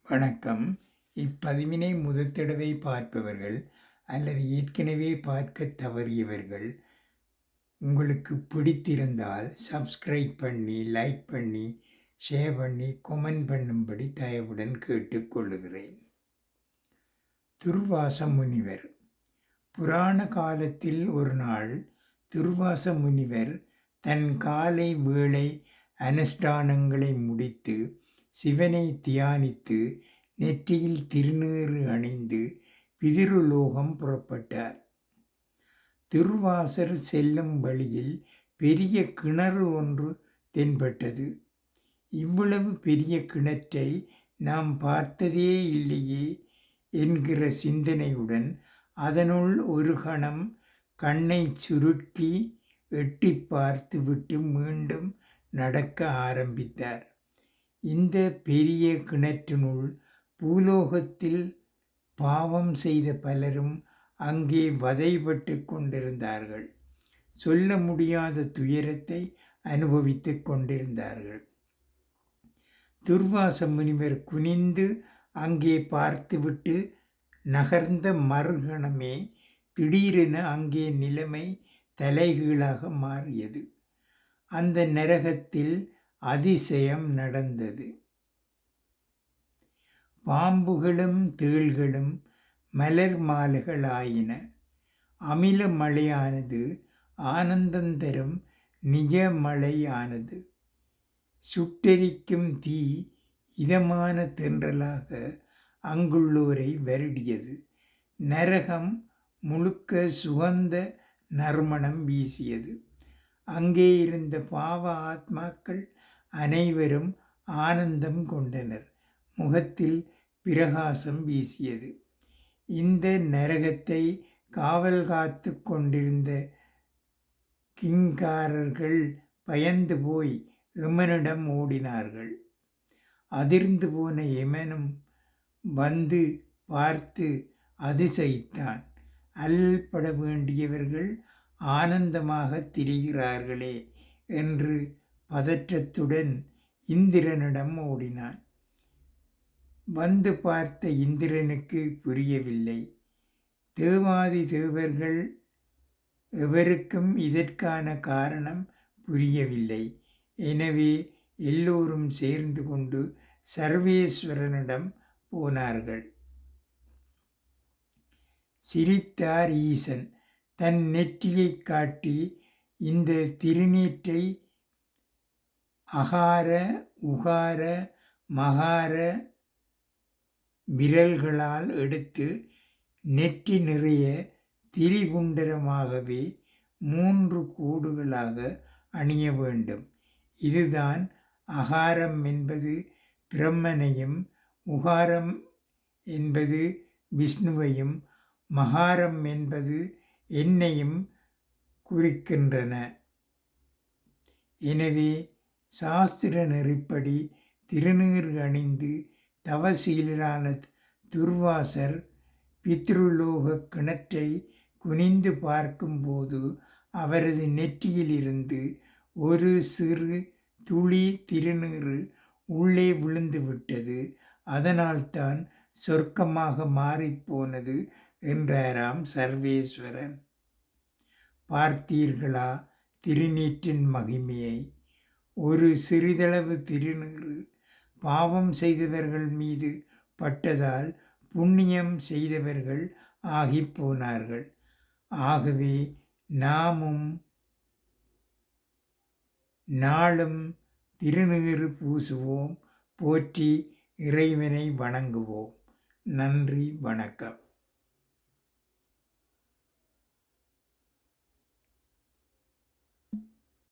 வணக்கம். இப்பதிவினை முதற்தடவை பார்ப்பவர்கள் அல்லது ஏற்கனவே பார்க்க தவறியவர்கள், உங்களுக்கு பிடித்திருந்தால் சப்ஸ்கிரைப் பண்ணி, லைக் பண்ணி, ஷேர் பண்ணி, கொமெண்ட் பண்ணும்படி தயவுடன் கேட்டுக்கொள்ளுகிறேன். துர்வாச முனிவர். புராண காலத்தில் ஒரு நாள் துர்வாச முனிவர் தன் காலை வேளை அனுஷ்டானங்களை முடித்து சிவனை தியானித்து நெற்றியில் திருநீறு அணிந்து பிதிருலோகம் புறப்பட்டார். துர்வாசர் செல்லும் வழியில் பெரிய கிணறு ஒன்று தென்பட்டது. இவ்வளவு பெரிய கிணற்றை நாம் பார்த்ததே இல்லையே என்கிற சிந்தனையுடன் அதனுள் ஒரு கணம் கண்ணை சுருட்டி எட்டி பார்த்து விட்டு மீண்டும் நடக்க ஆரம்பித்தார். இந்த பெரிய கிணற்றினுள் பூலோகத்தில் பாவம் செய்த பலரும் அங்கே வதைப்பட்டு கொண்டிருந்தார்கள். சொல்ல முடியாத துயரத்தை அனுபவித்து கொண்டிருந்தார்கள். துர்வாச முனிவர் குனிந்து அங்கே பார்த்துவிட்டு நகர்ந்த மறுகணமே திடீரென அங்கே நிலைமை தலைகீழாக மாறியது. அந்த நரகத்தில் அதிசயம் நடந்தது. பாம்புகளும் தேள்களும் மலர் மாலைகளாயின. அமில மழையானது ஆனந்தந்தரும் நிஜ மழையானது. சுட்டெரிக்கும் தீ இதமான தென்றலாக அங்குள்ளோரை வருடியது. நரகம் முழுக்க சுகந்த நறுமணம் வீசியது. அங்கே இருந்த பாவ ஆத்மாக்கள் அனைவரும் ஆனந்தம் கொண்டனர். முகத்தில் பிரகாசம் வீசியது. இந்த நரகத்தை காவல் காத்து கொண்டிருந்த கிங்காரர்கள் பயந்து போய் எமனிடம் ஓடினார்கள். அதிர்ந்து போன எமனும் வந்து பார்த்து அதிசயித்தான். அல்லல்பட வேண்டியவர்கள் ஆனந்தமாக திரிகிறார்களே என்று பதற்றத்துடன் இந்திரனிடம் ஓடினான். வந்து பார்த்த இந்திரனுக்கு புரியவில்லை. தேவாதி தேவர்கள் எவருக்கும் இதற்கான காரணம் புரியவில்லை. எனவே எல்லோரும் சேர்ந்து கொண்டு சர்வேஸ்வரனிடம் போனார்கள். சிரித்தார் ஈசன். தன் நெற்றியை காட்டி இந்த திருநீற்றை அகார உகார மகார விரல்களால் எடுத்து நெற்றி நிறைய திரிபுண்டரமாகவே 3 கூடுகளாக அணிய வேண்டும். இதுதான் அகாரம் என்பது பிரம்மனையும், உகாரம் என்பது விஷ்ணுவையும், மகாரம் என்பது என்னையும் குறிக்கின்றன. எனவே சாஸ்திர நெறிப்படி திருநீறு அணிந்து தவசீலரான துர்வாசர் பித்ருலோக கிணற்றை குனிந்து பார்க்கும்போது அவரது நெற்றியிலிருந்து ஒரு சிறு துளி திருநீறு உள்ளே விழுந்து விட்டது. அதனால்தான் சொர்க்கமாக மாறிப்போனது என்றாராம் சர்வேஸ்வரன். பார்த்தீர்களா திருநீற்றின் மகிமையை? ஒரு சிறிதளவு திருநீறு பாவம் செய்தவர்கள் மீது பட்டதால் புண்ணியம் செய்தவர்கள் ஆகி போனார்கள். ஆகவே நாமும் நாளும் திருநீறு பூசுவோம், போற்றி இறைவனை வணங்குவோம். நன்றி, வணக்கம்.